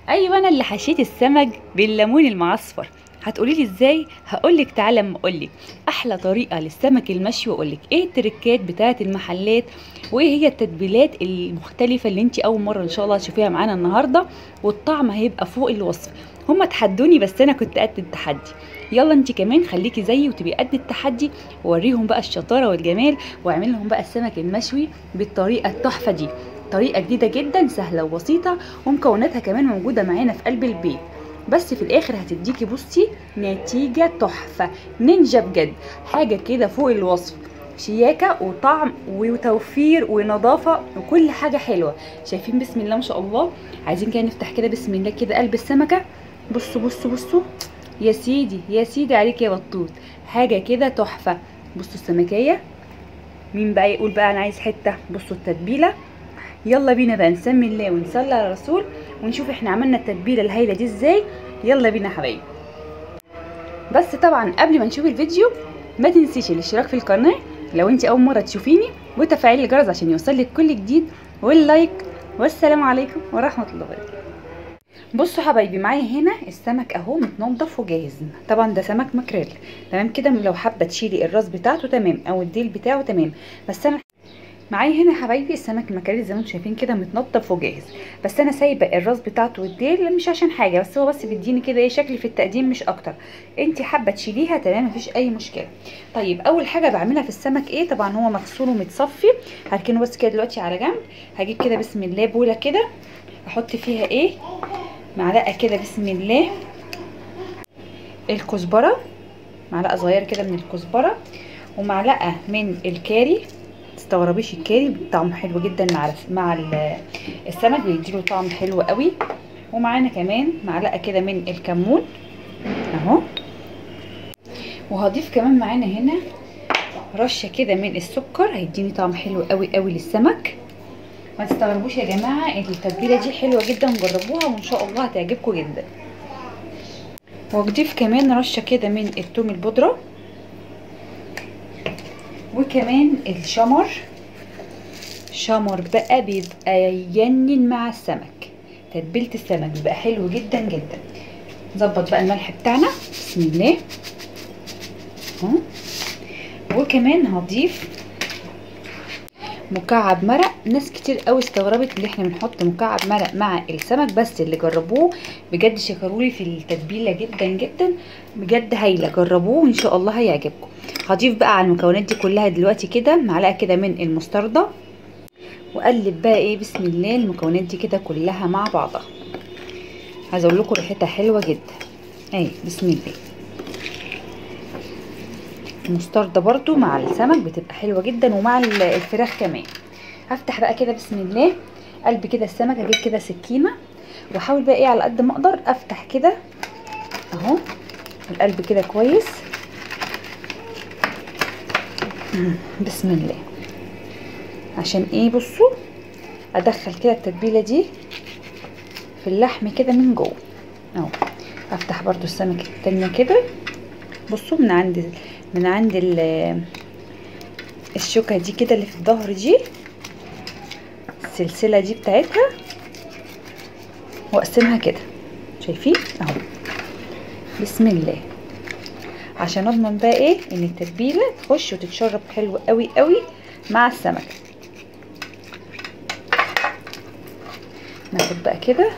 ايوه انا اللي حشيت السمك بالليمون المعصفر. هتقولي لي ازاي؟ هقولك تعالى اما اقولك احلى طريقه للسمك المشوي، واقولك ايه التركات بتاعه المحلات وايه هي التتبيلات المختلفه اللي انت اول مره ان شاء الله تشوفيها معانا النهارده، والطعم هيبقى فوق الوصف. هما تحدوني بس انا كنت قد التحدي. يلا انت كمان خليكي زيي وتبقي قد التحدي، ووريهم بقى الشطاره والجمال، واعمل لهم بقى السمك المشوي بالطريقه التحفه دي. طريقه جديده جدا سهله وبسيطه، ومكوناتها كمان موجوده معانا في قلب البيت، بس في الاخر هتديكي بصي نتيجه تحفه نينجا بجد. حاجه كده فوق الوصف، شياكه وطعم وتوفير ونظافه وكل حاجه حلوه. شايفين بسم الله ما شاء الله؟ عايزين كده نفتح كده بسم الله كده قلب السمكه. بصوا بصوا بصوا، يا سيدي يا سيدي عليك يا بطوط، حاجه كده تحفه. بصوا السمكيه، مين بقى يقول بقى انا عايز حته؟ بصوا التتبيله. يلا بينا بقى نسمي الله ونصلي على الرسول ونشوف احنا عملنا التتبيله الهايله دي ازاي. يلا بينا يا حبايبي. بس طبعا قبل ما نشوف الفيديو ما تنسيش الاشتراك في القناه لو انت اول مره تشوفيني، وتفعيل الجرس عشان يوصلك كل جديد، واللايك. والسلام عليكم ورحمه الله وبركاته. بصوا حبايبي، معايا هنا السمك اهو متنضف وجاهز. طبعا ده سمك ماكريل تمام كده، لو حابه تشيلي الراس بتاعته تمام او الديل بتاعه تمام، بس انا معايا هنا يا حبايبي السمك المكاريل زي ما انتم شايفين كده متنضف وجاهز، بس انا سايبه الراس بتاعته والديل مش عشان حاجه، بس هو بس بيديني كده ايه شكل في التقديم مش اكتر. انت حابه تشيليها تمام مفيش اي مشكله. طيب اول حاجه بعملها في السمك ايه؟ طبعا هو مغسول ومتصفي، هركنه بس كده دلوقتي على جنب. هجيب كده بسم الله بوله كده، احط فيها ايه؟ معلقه كده بسم الله الكزبره، معلقه صغيره كده من الكزبره، ومعلقه من الكاري. متستغربيش الكاري طعمه حلو جدا مع السمك، بيديله طعم حلو قوي. ومعانا كمان معلقه كده من الكمون اهو، وهضيف كمان معانا هنا رشه كده من السكر، هيديني طعم حلو قوي قوي للسمك. ما تستغربوش يا جماعه، التتبيله دي حلوه جدا، جربوها وان شاء الله هتعجبكم جدا. واضيف كمان رشه كده من الثوم البودره، وكمان الشمر بقى بيبقى يجنن مع السمك. تتبيله السمك بيبقى حلو جدا جدا. نظبط بقى الملح بتاعنا بسم الله اهو، وكمان هضيف مكعب مرق. ناس كتير قوي استغربت اللي احنا بنحط مكعب مرق مع السمك، بس اللي جربوه بجد شكرولي في التتبيله جدا جدا، بجد هايله. جربوه وان شاء الله هيعجبكم. هضيف بقى على المكونات دي كلها دلوقتي كده معلقه كده من المستردة، واقلب بقى ايه بسم الله المكونات دي كده كلها مع بعضها. عايزه اقول لكم ريحتها حلوه جدا اهي بسم الله. المستردة برضو مع السمك بتبقى حلوه جدا، ومع الفراخ كمان. هفتح بقى كده بسم الله قلب كده السمك، اجيب كده سكينه واحاول بقى ايه على قد ما اقدر افتح كده اهو القلب كده كويس بسم الله. عشان ايه؟ بصوا ادخل كده التتبيله دي في اللحم كده من جوه اهو. افتح برضو السمك التانية كده، بصوا من عند الشوكه دي كده اللي في الظهر دي، السلسله دي بتاعتها، واقسمها كده شايفين اهو بسم الله، عشان اضمن بقى ايه ان التتبيله تخش وتتشرب حلو قوي قوي مع السمكه. ناخد بقى كده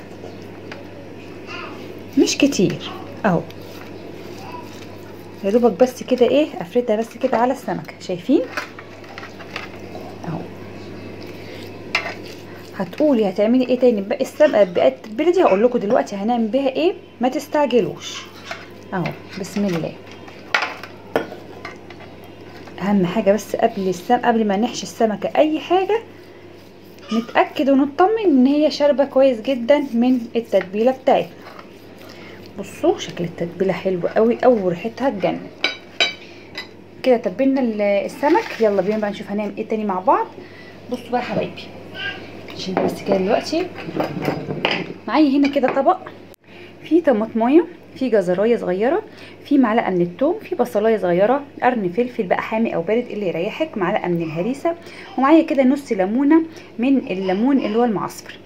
مش كتير اهو، يا دوبك بس كده ايه افردها بس كده على السمكه شايفين اهو. هتقولي هتعملي ايه تاني بقى بقى التتبيله دي؟ هقول لكم دلوقتي هنعمل بيها ايه، ما تستعجلوش اهو بسم الله. اهم حاجه بس قبل ما نحشي السمكه اي حاجه نتاكد ونطمن ان هي شاربه كويس جدا من التتبيله بتاعتنا. بصوا شكل التتبيله حلو قوي قوي وريحتها تجنن. كده تبلنا السمك، يلا بينا بقى نشوف هنعمل ايه تاني مع بعض. بصوا بقى يا حبايبي، عشان بس كده دلوقتي معايا هنا كده طبق فيه طماطمايه، فيه جزرايه صغيره، فيه معلقه من الثوم، فيه بصلايه صغيره، قرن فلفل بقى حامي او بارد اللي يريحك، معلقه من الهريسه، ومعايا كده نص ليمونه من الليمون اللي هو المعصفر.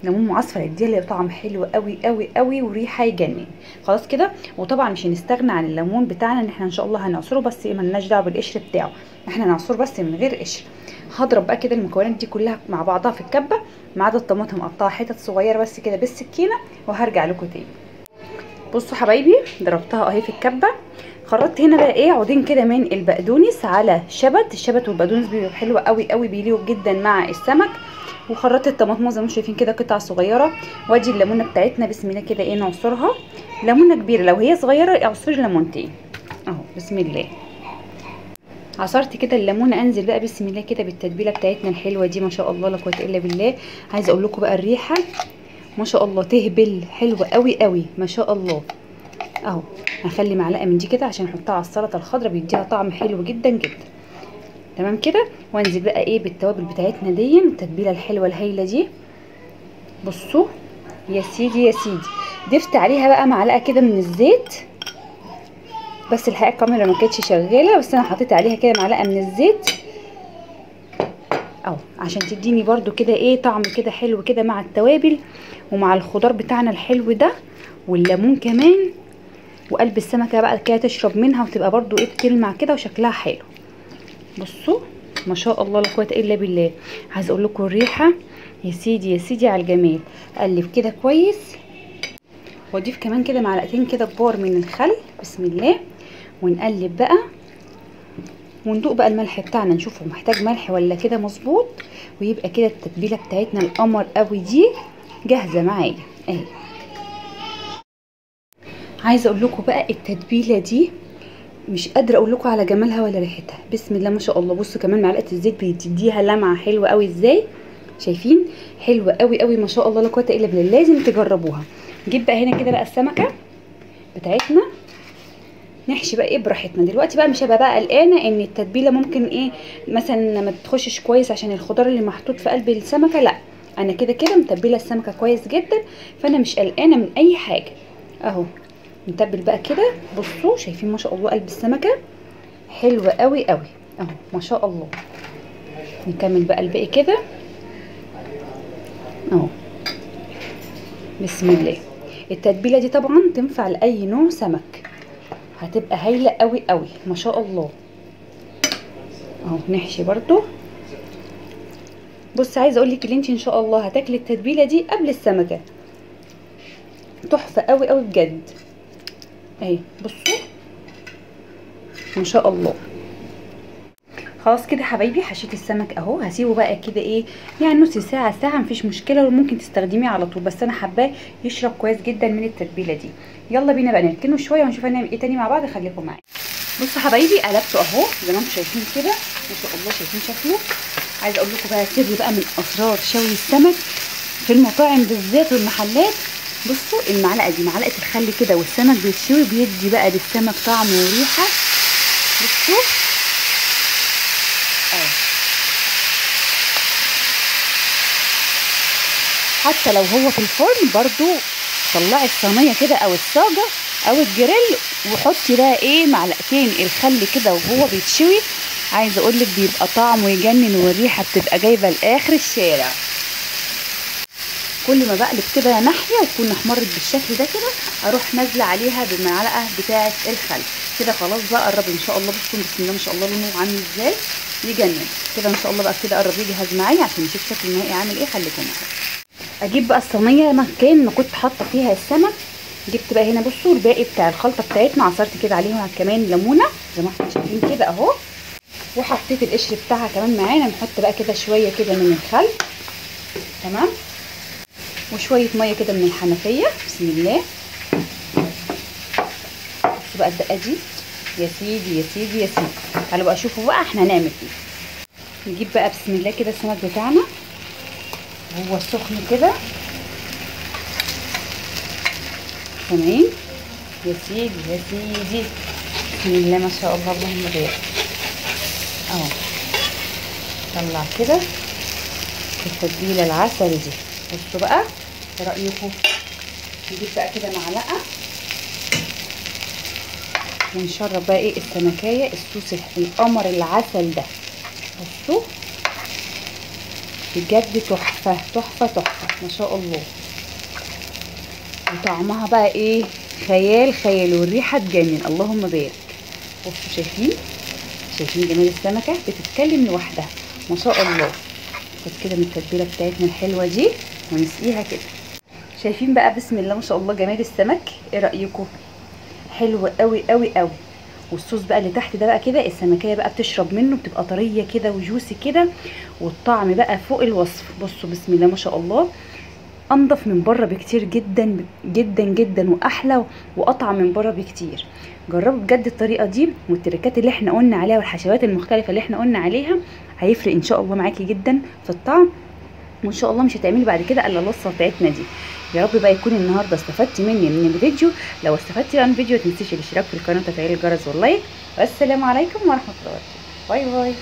ليمون معصفر هيديها طعم حلو قوي قوي قوي وريحه يجنن. خلاص كده. وطبعا مش هنستغنى عن الليمون بتاعنا، ان احنا ان شاء الله هنعصره، بس ملناش دعوه بالقشر بتاعه، احنا هنعصره بس من غير قشر. هضرب بقى كده المكونات دي كلها مع بعضها في الكبه، ما عدا الطماطم مقطعه حتت صغيره بس كده بالسكينه، وهرجع لكم تاني. بصوا حبايبي، ضربتها اهي في الكبه. خرطت هنا بقى ايه عودين كده من البقدونس على شبت. الشبت والبقدونس بيبقوا حلوه قوي قوي، بيليقوا جدا مع السمك. وخرطت الطماطم زي ما انتم شايفين كده قطع صغيره. وادي الليمونه بتاعتنا، بسم الله كده ايه نعصرها. ليمونه كبيره، لو هي صغيره اعصري ليمونتين اهو. بسم الله. عصرت كده الليمونه، انزل بقى بسم الله كده بالتتبيله بتاعتنا الحلوه دي، ما شاء الله لا قوه الا بالله. عايزه اقول لكم بقى الريحه ما شاء الله تهبل، حلوه قوي قوي ما شاء الله اهو. هخلي معلقه من دي كده عشان احطها على السلطه الخضراء، بيديها طعم حلو جدا جدا. تمام كده. وانزل بقى ايه بالتوابل بتاعتنا دي، التتبيله الحلوه الهايله دي. بصوا يا سيدي يا سيدي، ضفت عليها بقى معلقه كده من الزيت، بس الحقيقه الكاميرا ما كانتش شغاله، بس انا حطيت عليها كده معلقه من الزيت اهو، عشان تديني برده كده ايه طعم كده حلو كده مع التوابل ومع الخضار بتاعنا الحلو ده والليمون كمان. وقلب السمكه بقى كده تشرب منها وتبقى برده ايه بتلمع كده وشكلها حلو. بصوا ما شاء الله لا قوه الا بالله. عايزه اقول لكم الريحه يا سيدي يا سيدي على الجمال. اقلب كده كويس، واضيف كمان كده معلقتين كده كبار من الخل. بسم الله. ونقلب بقى وندوق بقى الملح بتاعنا، نشوفه محتاج ملح ولا كده مظبوط. ويبقى كده التتبيله بتاعتنا القمر قوي دي جاهزه معايا اهي. عايزه اقول لكم بقى التتبيله دي مش قادره اقول لكم على جمالها ولا ريحتها. بسم الله ما شاء الله. بصوا كمان معلقه الزيت بتديها لمعه حلوه قوي ازاي، شايفين؟ حلوه قوي قوي ما شاء الله لا قوه الا بالله، لازم تجربوها. نجيب بقى هنا كده بقى السمكه بتاعتنا، نحشي بقى ايه براحتنا. دلوقتي بقى مش هبقى بقى قلقانه ان التتبيله ممكن ايه مثلا ما تخشش كويس عشان الخضار اللي محطوط في قلب السمكه، لا انا كده كده متبله السمكه كويس جدا، فانا مش قلقانه من اي حاجه اهو. نتبل بقى كده. بصوا شايفين ما شاء الله قلب السمكه حلوه قوي قوي اهو ما شاء الله. نكمل بقى الباقي كده اهو. بسم الله. التتبيله دي طبعا تنفع لاي نوع سمك، هتبقى هايله قوي قوي ما شاء الله اهو. نحشي برضو. بص عايزه اقول لك ان انت ان شاء الله هتاكلي التتبيله دي قبل السمكه، تحفه قوي قوي بجد اهي. بصوا ما شاء الله. خلاص كده حبايبي حشيت السمك اهو. هسيبه بقى كده ايه يعني نص ساعه ساعه مفيش مشكله، وممكن تستخدميه على طول، بس انا حباه يشرب كويس جدا من التتبيله دي. يلا بينا بقى نركنه شويه ونشوف هنعمل ايه تاني مع بعض. خليكم معايا. بصوا حبايبي قلبته اهو زي ما انتم شايفين كده ما شاء الله، شايفين شكله. عايزه اقول لكم بقى سر بقى من اسرار شوي السمك في المطاعم بالذات والمحلات. بصوا المعلقه دي معلقه الخل كده والسمك بيتشوي بيدي بقى للسمك طعم وريحه. بصوا حتى لو هو في الفرن برضو طلعي الصينيه كده او الصاجه او الجريل وحطي بقى ايه معلقتين الخل كده وهو بيتشوي. عايزه اقول لك بيبقى طعمه يجنن والريحه بتبقى جايبه لاخر الشارع. كل ما بقلب كده ناحيه وتكون احمرت بالشكل ده كده اروح نازله عليها بالمعلقه بتاعه الخل كده. خلاص بقى قرب ان شاء الله. بصوا بسم الله ما شاء الله لونه عامل ازاي يجنن كده ان شاء الله. بقى كده قرب يجهز معايا عشان نشوف شكل النهائي عامل ايه. خليكم معايا. اجيب بقى الصينيه مكان ما كنت حاطه فيها السمك. جبت بقى هنا بصوا الباقي بتاع الخلطه بتاعتنا، عصرت كده عليهم كمان ليمونه زي ما احنا شايفين كده اهو، وحطيت القشر بتاعها كمان معانا. نحط بقى كده شويه كده من الخل تمام، وشويه ميه كده من الحنفيه. بسم الله. بصوا بقى الدقه دي يا سيدي يا سيدي يا سيدي. تعالوا بقى شوفوا بقى احنا هنعمل ايه. نجيب بقى بسم الله كده السمك بتاعنا هو السخن كده تمام يا سيدي يا سيدي. بسم الله ما شاء الله اللهم بارك اهو. طلع كده التتبيله العسل دي. بصوا بقى ايه رايكم؟ نجيب بقى كده معلقه ونشرب بقى ايه السمكيه الصوص القمر العسل ده. بصوا بجد تحفه تحفه تحفه ما شاء الله. وطعمها بقى ايه، خيال خيال، والريحه تجنن، اللهم بارك. بصوا شايفين جمال السمكه بتتكلم لوحدها ما شاء الله. خد كده من التتبيله بتاعتنا الحلوه دي ونسقيها كده. شايفين بقى بسم الله ما شاء الله جمال السمك، ايه رايكم؟ حلو قوي قوي قوي. والصوص بقى اللي تحت ده بقى كده السمكيه بقى بتشرب منه، بتبقى طريه كده وجوسي كده، والطعم بقى فوق الوصف. بصوا بسم الله ما شاء الله، انضف من بره بكتير جدا جدا جدا، واحلى واطعم من بره بكتير. جربوا بجد الطريقه دي، والتركات اللي احنا قلنا عليها والحشوات المختلفه اللي احنا قلنا عليها هيفرق ان شاء الله معاكي جدا في الطعم. وان شاء الله مش هتعملي بعد كده الا الوصفه بتاعتنا دي. يا رب بقى يكون النهارده استفدتي مني من الفيديو. لو استفدتي بقى من الفيديو ما تنسيش الاشتراك في القناه وتفعيل الجرس واللايك. والسلام عليكم ورحمه الله وبركاته. باي باي.